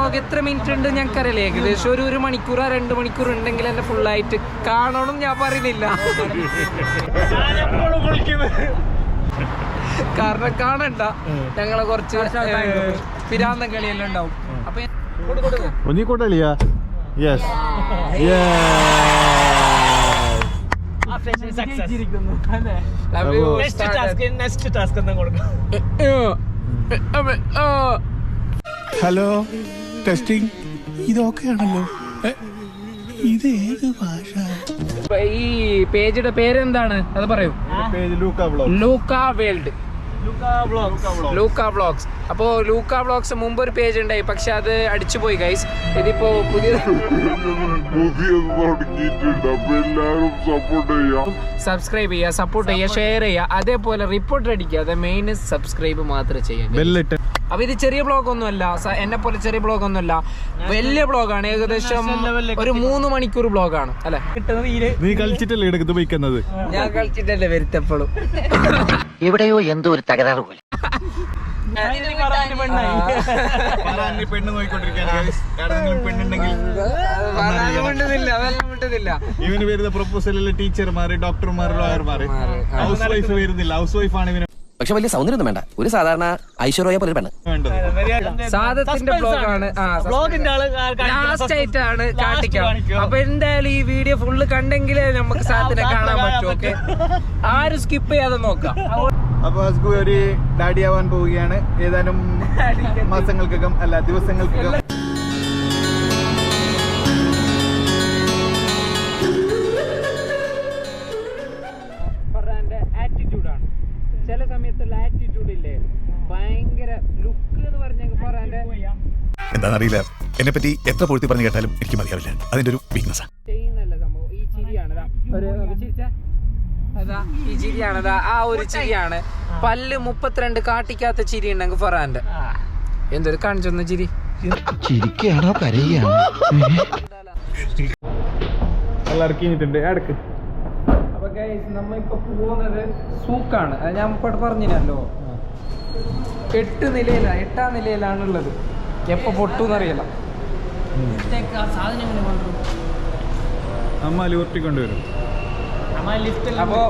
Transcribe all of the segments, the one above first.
Vlog എത്ര minute ഉണ്ട് ഞങ്ങൾക്കറിയില്ല. ഏകദേശം ഒരു മണിക്കൂറോ 2 മണിക്കൂർ ഉണ്ടെങ്കിൽ എന്നെ ഫുള്ളായിട്ട് കാണണം ഞാൻ പറയുന്നില്ല. കാരണം കാണണ്ട, ഞങ്ങളെ കുറച്ച് പിരാന്തം കളിയെല്ലാം ഉണ്ടാവും. അപ്പൊ ഹലോ, ടെസ്റ്റിംഗ്. ഇതൊക്കെയാണല്ലോ. ഇത് ഏത് ഭാഷ? ഈ പേജിന്റെ പേരെന്താണ് അത് പറയൂ? ലൂക്ക വേൾഡ്, ലൂക്ക വ്ളോഗ്സ്. അപ്പോൾ ലൂക്ക വ്ളോഗ്സ് മുമ്പ് ഒരു പേജ് ഉണ്ടായി, പക്ഷെ അത് അടിച്ചുപോയി ഗൈസ്. ഇതിപ്പോ പുതിയ സബ്സ്ക്രൈബ് ചെയ്യുക, സപ്പോർട്ട് ചെയ്യുക, ഷെയർ ചെയ്യുക, അതേപോലെ റിപ്പോർട്ട് അടിക്കുക. അത് മെയിൻ സബ്സ്ക്രൈബ് മാത്രമേ ചെയ്യുക. അപ്പൊ ഇത് ചെറിയ ബ്ലോഗ് ഒന്നുമല്ല, എന്നെ പോലെ ചെറിയ ബ്ലോഗ് ഒന്നുമല്ല, വലിയ ബ്ലോഗാണ്. ഏകദേശം ഒരു 3 മണിക്കൂർ ബ്ലോഗാണ് അല്ലെ. നീ കളിച്ചിട്ടല്ലേ എടുക്കുന്നത് പോയിക്കുന്നത്? ഞാൻ കളിച്ചിട്ടല്ലേ വരുത്തപ്പോഴും. എവിടെയോ എന്തോ ഒരു തകരാറ് പോലെ. ഇവന് വരുന്ന പ്രൊപ്പോസലിലെ ടീച്ചർമാര്, ഡോക്ടർമാര്, ലോയർമാര്. ഹൗസ് വൈഫ് വരുന്നില്ല. ഹൗസ് വൈഫ് ആണ് ഇവന്. പക്ഷെ വലിയ സൗന്ദര്യമൊന്നും വേണ്ട, ഒരു സാധാരണ ഐശ്വര്യ പോലെ പെണ്ണ്. സാദത്തിന്റെ ബ്ലോഗാണ്, ലാസ്റ്റ് ആയിട്ടാണ് കാട്ടിക്കാം. അപ്പൊ എന്തായാലും ഈ വീഡിയോ ഫുള്ള് കണ്ടെങ്കിലേ നമുക്ക് സാദത്തിനെ കാണാൻ പറ്റും. ഓക്കെ, ആരും സ്കിപ്പ് ചെയ്യാതെ നോക്കാം. അപ്പൊ അസ്കു ഒരു ഡാഡി ആവാൻ പോവുകയാണ് ഏതാനും മാസങ്ങൾക്കകം, അല്ല ദിവസങ്ങൾക്കകം. ആറ്റിറ്റ്യൂഡാണ് ചില സമയത്തുള്ള ആറ്റിറ്റ്യൂഡ് ഇല്ലേ, ഭയങ്കര ലുക്ക് എന്ന് പറഞ്ഞ എന്താണെന്നറിയില്ല, എന്നെ പറ്റി എത്ര പൊഴുത്തി പറഞ്ഞു കേട്ടാലും എനിക്ക് മതിയാവില്ല. അതിന്റെ ഒരു വീക്ക്നെസ് ചെയ്യുന്നല്ല സംഭവം. ഈ ചിരിയാണ്, ഈ ചിരിയാണതാ, ആ ഒരു ചിരിയാണ്. പല്ല് 32 കാട്ടിക്കാത്ത ചിരി ഉണ്ടെങ്കിൽ ഫറാന്റെ എന്തൊരു കാണിച്ചൊന്ന ചിരി. ചിരിക്കുകയാണോ കരയുകയാണോ? അപ്പൊ ഗൈസ്, നമ്മളിപ്പോ പോകുന്നത് സൂക്കാണ്. അത് ഞാൻ ഇപ്പോൾ പറഞ്ഞില്ലല്ലോ, 8 നിലയിലാണുള്ളത്. എപ്പോ പൊട്ടൂന്നറിയില്ല. അപ്പോ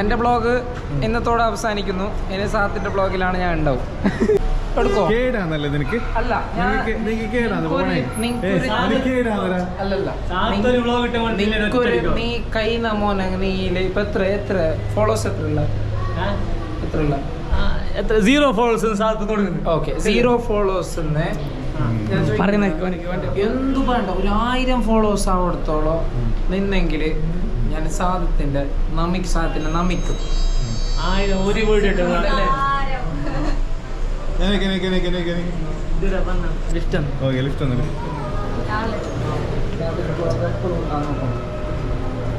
എന്റെ ബ്ലോഗ് ഇന്നത്തോടെ അവസാനിക്കുന്നു. ഇനി സാത്തിന്റെ ബ്ലോഗിലാണ് ഞാൻ ഉണ്ടാവും. എടുക്കോ? അല്ല, നീ കൈ മോനെ, നീ ഇപ്പൊ എത്ര ഫോളോവേഴ്സ് എത്ര 0 ഫോളോവേഴ്സ്. ഓക്കെ, 0 ഫോളോവേഴ്സ് എന്തു വേണ്ട, 1000 ഫോളോവേഴ്സ് ആവടത്തോളം നിന്നെങ്കില് ഞാൻ സാദത്തിന്റെ നമിക്കും. 1000 ഒരു വീഡിയോ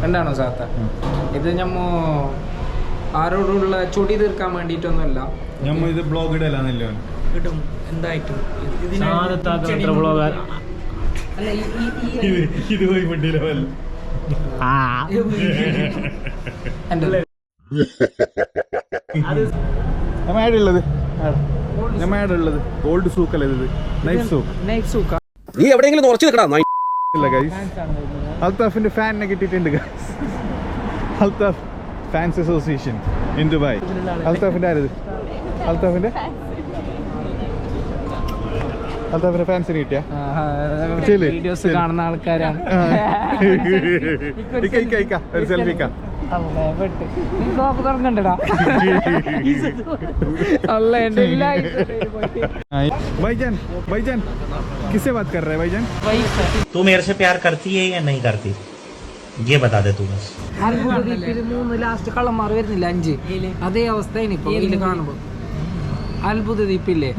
എന്താണോ സാത്ത? ഇത് ഞമ്മ ആരോടുള്ള ചൊടി തീർക്കാൻ വേണ്ടിയിട്ടൊന്നുമല്ല. ഇത് ബ്ലോഗ് ഇടലാന്നല്ലോ. കിട്ടും എന്തായിട്ടും. ഇത് പോയി വണ്ടിയിലല്ല. ഉള്ളത് ഓൾഡ് സൂക്കല്ലേ ഇത്, നൈഫ് സൂക്ക. നീ എവിടെയെങ്കിലും ഉറച്ചു നിൽക്കണം. അൽത്താഫിന്റെ ഫാനിനെ കിട്ടിയിട്ടുണ്ട്. Althaf fans association in Dubai. അൽത്താഫിന്റെ ആരത്? അൽത്താഫിന്റെ ഫാൻസിന് കിട്ടിയ വീഡിയോസ് കാണുന്ന ആൾക്കാരാണ്. ഒരു സെൽഫിക്കാ. തുറക്കണ്ടടാ. അല്ല, എന്റെ भाईजान किससे बात कर रहे हैं भाईजान? तू मेरे से प्यार करती है या नहीं करती, ये बता दे तू बस. അത്ഭുതദ്വീപിൽ 3 ലാസ്റ്റ് കള്ളന്മാർ വരുന്നില്ല, 5. അതേ അവസ്ഥയാണ് ഇപ്പൊ ഇതില് കാണുമ്പോ. അത്ഭുതദ്വീപില്ലേ,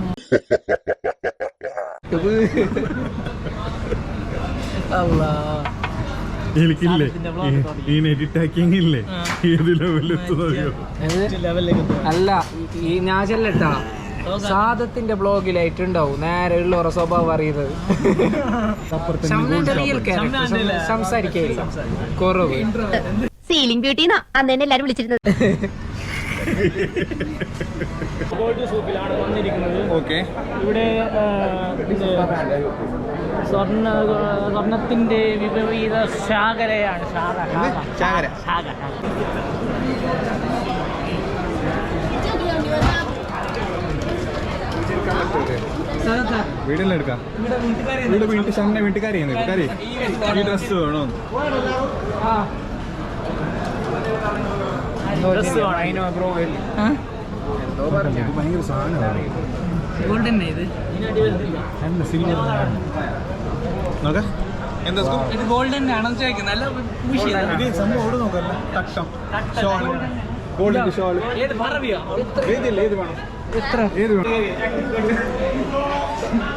എനിക്കില്ലേ ഈ നെറ്റിട്ടാക്കിങ് ഇല്ലേ, ഏത് ലെവലെത്തുന്നറിയോ? അല്ല, ഈ ഞാൻ ചെല്ലട്ടാ, സാദത്തിന്റെ ബ്ലോഗിലായിട്ടുണ്ടാവും നേരെ ഉള്ളവരുടെ സ്വഭാവം അറിയുന്നത്. സംസാരിക്കില്ല, കുറവ്. സീലിംഗ് ബ്യൂട്ടി അന്ന് തന്നെ എല്ലാരും വിളിച്ചിരുന്നത്. ഗോൾഡ് സൂക്കിലാണ് വന്നിരിക്കുന്നത്. ഓക്കെ. ഇവിടെ സ്വർണത്തിന്റെ വിപരീത ശാഖരയാണ്. ചാകര. വീടെല്ലാം എടുക്കാം. വീട് വീട്ടുകാരി ഈ ഡ്രസ് വേണോ? ഭയങ്കര സാധനമാണ്. നോക്കാം എന്താ ഇത് ഗോൾഡൻ ആണോ ചോദിക്കുന്നത്? ഇത് സംഭവം അവിടെ നോക്കല്ല. തട്ടം, ഷോള്, ഗോൾഡിന്റെ ഷോള്. ഏത് പറവിയോ? ഏതില്ല, ഏത് വേണം? ഏത് വേണം?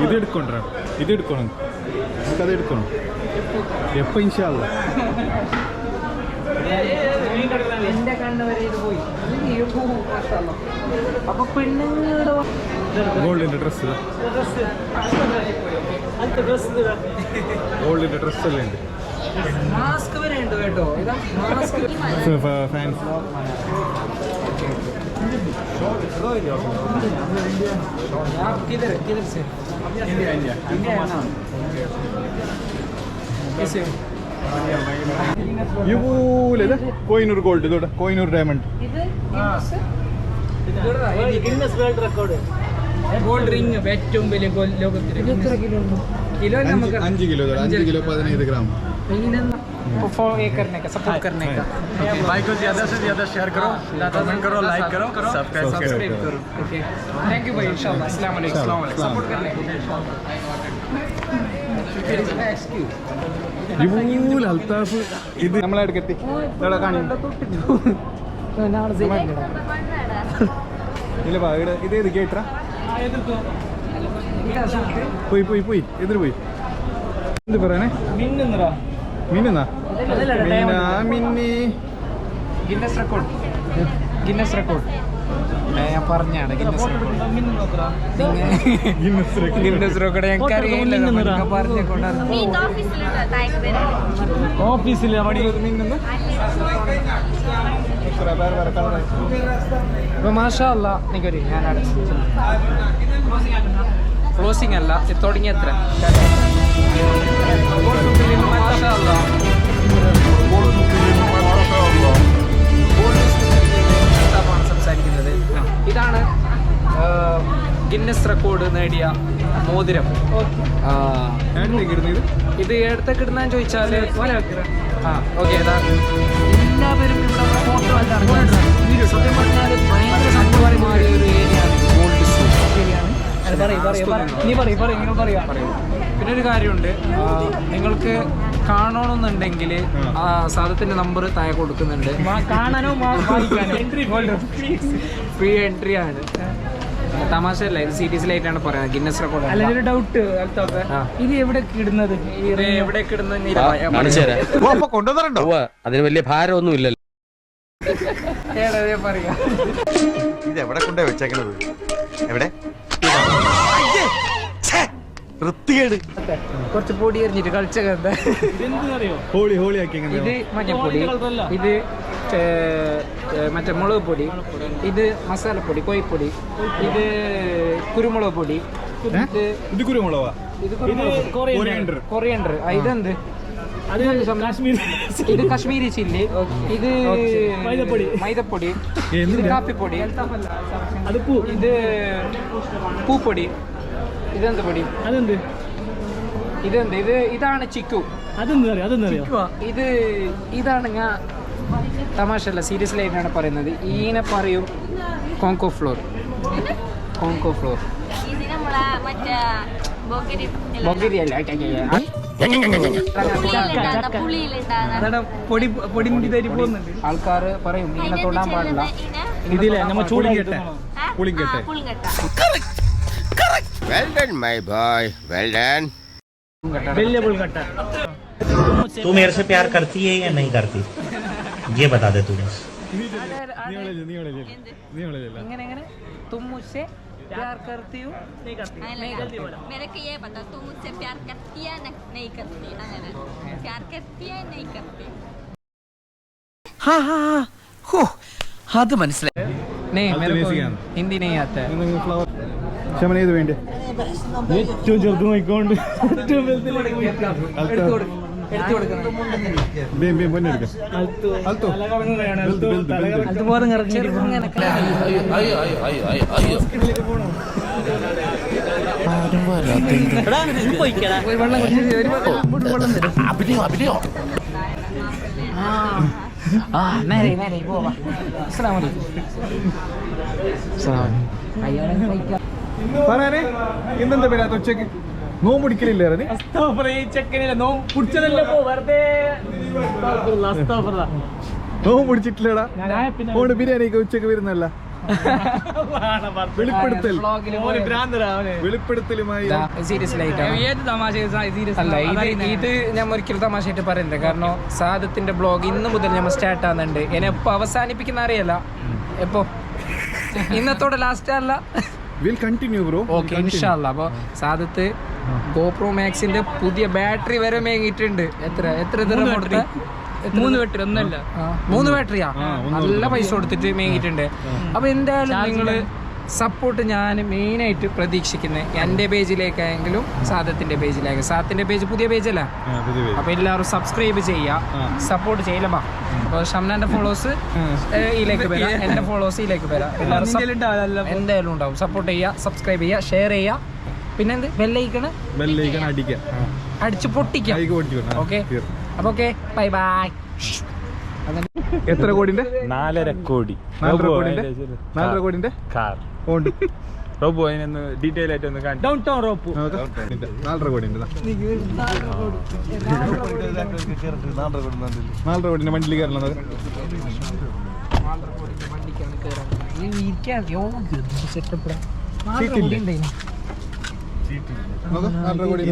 ഇത് എടുക്കണം. നമുക്കത് എടുക്കണം. എപ്പോ ഇൻഷാ അല്ലാ. എന്റെ കണ്ണ് വരെ ഇത് പോയി. അപ്പൊ പെണ്ണുങ്ങളുടെ ഗോൾഡിന്റെ ഡ്രസ്, ഗോൾഡിന്റെ ഡ്രസ് എല്ലാം ഉണ്ട്. മാസ്ക് വരെ ഉണ്ട് കേട്ടോ. ഇതാ മാസ്ക്. ഫാൻസ് किधर से കോയിനൂർ ഗോൾഡ്, ഇതോടെ കോയിനൂർ ഡയമണ്ട്. ഗോൾഡ് റിംഗ് ഏറ്റവും വലിയ ലോകത്തിൽ. Kilo 5 kilo 15 gram. सपोर्ट करने का भाई को ज्यादा से ज्यादा शेयर करो, कमेंट करो, लाइक करो, सब्सक्राइब करो. ओके, थैंक यू भाई. इंशाल्लाह. अस्सलाम वालेकुम. सपोर्ट करने का. അൽത്താഫ് ഇത് നമ്മളെ അടുക്കെത്തി ഇല്ല പാ ഇവിടെ ഇത് ഏത് കേട്ടാ പോയി എതിര് പോയി എന്ത് പറയണേ മിന്നുന്നാ മിന്നി ഗിന്നസ് റെക്കോർഡ് ഞാൻ പറഞ്ഞാണ് ഗിന്നസ് റെക്കോർഡ് ഞങ്ങൾക്ക് അറിയില്ല ഓഫീസിൽ മാഷാ അല്ലാ. നിക്കൊരു ഞാൻ ക്ലോസിംഗ് അല്ല, തുടങ്ങിയ എത്ര സംസാരിക്കുന്നത്. ഇതാണ് ഗിന്നസ് റെക്കോർഡ് നേടിയ മോതിരം. ഇത് എടുത്തൊക്കെ ഇടുന്നതെന്ന് ചോദിച്ചാൽ ഓക്കെ. എല്ലാവരും ഇവിടെ ഫോട്ടോ സത്യം പറഞ്ഞാൽ ഭയങ്കര സംഭവമായ ഒരു ഏരിയയാണ് ഗോൾഡ് സൂക്ക്. പിന്നെ ഒരു കാര്യമുണ്ട്, നിങ്ങൾക്ക് കാണണമെന്നുണ്ടെങ്കിൽ ആ സാധനത്തിന്റെ നമ്പർ താഴെ കൊടുക്കുന്നുണ്ട്. കാണാനോ ഫ്രീ എൻട്രി ആണ്. തമാശയല്ല, ഇത് സീരീസിലായിട്ടാണ് പറയുന്നത്. Guinness record. അല്ലെങ്കിൽ ഡൗട്ട് ഇത് എവിടെ ഇടുന്നത്? എവിടെ കൊണ്ടുവന്നിട്ടുണ്ടോ? അതിന് വലിയ ഭാരമൊന്നും ഇല്ലല്ലോ. പറയാ ഇത് എവിടെ കൊണ്ടേ വെച്ചേക്കണത്? എവിടെ? കുറച്ച് പൊടി എറിഞ്ഞിട്ട് കളിച്ചൊക്കെ. ഹോളി ആക്കി. ഇത് മഞ്ഞപ്പൊടി, ഇത് മറ്റേ മുളക് പൊടി, ഇത് മസാലപ്പൊടി, കോഴിപ്പൊടി, ഇത് കുരുമുളക് പൊടി, ഇത് കുരുമുളകാ, ഇത് കൊറിയൻഡർ. ഇതെന്ത്? ഇത് കാശ്മീരി ചില്ലി, ഇത് മൈദപ്പൊടി, ഇത് കാപ്പിപ്പൊടി, ഇത് പൂപ്പൊടി. ഇതെന്ത് പൊടി? ഇതാണ് ചിക്കു. ഇത് ഇതാണ് ഞാൻ തമാശല്ല, സീരിയസ്ലായിട്ടാണ് പറയുന്നത്. ഈനെ പറയും കോങ്കോ ഫ്ലോർ. ബൊഗരി അല്ല, ആൾക്കാർ പറയും ഇങ്ങനെ തൊടാൻ പാടില്ല. तू मेरे से प्यार करती है या नहीं करती, ये बता दे तू बस. तुम मुझसे प्यार करती हो? मेरे को ये बता, तू मुझसे प्यार करती है नहीं करती? प्यार करती है नहीं करती? അത് മനസ്സിലായി. नहीं मेरे को Tunisian. हिंदी नहीं आता है ഫ്ലവർ ക്ഷമന ചെയ്ത് വേണ്ടി ഏറ്റവും ചെറുത് നോക്കിക്കൊണ്ട് പറയാനേ ഇന്നെന്താ പേരാത്ത ഉച്ചക്ക് നോമ്പ് പിടിക്കലില്ലേ നീ ചെക്കനില്ല നോ കുടിച്ചതല്ലേ പോ വെറുതെ നോമ്പ് പിടിച്ചിട്ടില്ലടാ ഓണ് ബിരിയാണിക്ക് ഉച്ചക്ക് വരുന്നല്ല വെളിപ്പെടുത്തൽ വെളിപ്പെടുത്തലുമായി സീരിയസ്ലി ആയിട്ടാണ് ഏത് തമാശ അല്ല ഇത് ഞാൻ ഒരിക്കലും തമാശയായിട്ട് പറയുന്നില്ല കാരണം സാദത്തിന്റെ ബ്ലോഗ് ഇന്ന് മുതൽ നമ്മൾ സ്റ്റാർട്ട് ആകുന്നുണ്ട് ഇനി എപ്പോ അവസാനിപ്പിക്കുന്ന അറിയല്ല എപ്പോ ഇന്നത്തോടെ ലാസ്റ്റ് അല്ല വിൽ കണ്ടിന്യൂ ബ്രോ ഓക്കെ ഇൻഷാല്ല അപ്പൊ സാദത്ത് ഗോപ്രോ മാക്സിന്റെ പുതിയ ബാറ്ററി വരെ മേങ്ങിയിട്ടുണ്ട് എത്ര ദിനം കൊടുത്ത 3 ബാറ്ററി ഒന്നല്ല 3 ബാറ്ററിയാ നല്ല പൈസ കൊടുത്തിട്ട് മേങ്ങിയിട്ടുണ്ട് അപ്പൊ എന്തായാലും നിങ്ങള് സപ്പോർട്ട് ഞാൻ മെയിനായിട്ട് പ്രതീക്ഷിക്കുന്നത് എൻ്റെ പേജിലേക്കായെങ്കിലും സാദത്തിന്റെ പേജിലേക്ക് സാദത്തിന്റെ പേജ് പുതിയ പേജല്ല അപ്പൊ എല്ലാവരും സബ്സ്ക്രൈബ് ചെയ്യുക സപ്പോർട്ട് ചെയ്യലമാ അപ്പൊ ഷംനാന്റെ ഫോളോവേഴ്സ് ഇതിലേക്ക് വരാം എന്റെ ഫോളോവേഴ്സ് ഇതിലേക്ക് വരാം എന്തായാലും ഉണ്ടാവും സപ്പോർട്ട് ചെയ്യുക സബ്സ്ക്രൈബ് ചെയ്യുക ഷെയർ ചെയ്യുക പിന്നെ എന്ത് ബെല്ലൈക്കണ് അടിച്ച് പൊട്ടിക്കാം ഓക്കെ അപ്പൊ ഓക്കെ ബൈ ബൈ എത്ര കോടിന്റെ 4.5 കോടി 4 കോടിന്റെ കാർ ഉണ്ട് റോബോ അതിനൊന്ന് ഡീറ്റെയിൽ ആയിട്ട് ഒന്ന് കാണിച്ചു ഡൗൺ ടൗൺ റോപ്പ് 4 കോടിന്റെ 4 കോടിന്റെ വണ്ടിയിൽ കയറണം സെറ്റപ്പ് 4 കോടി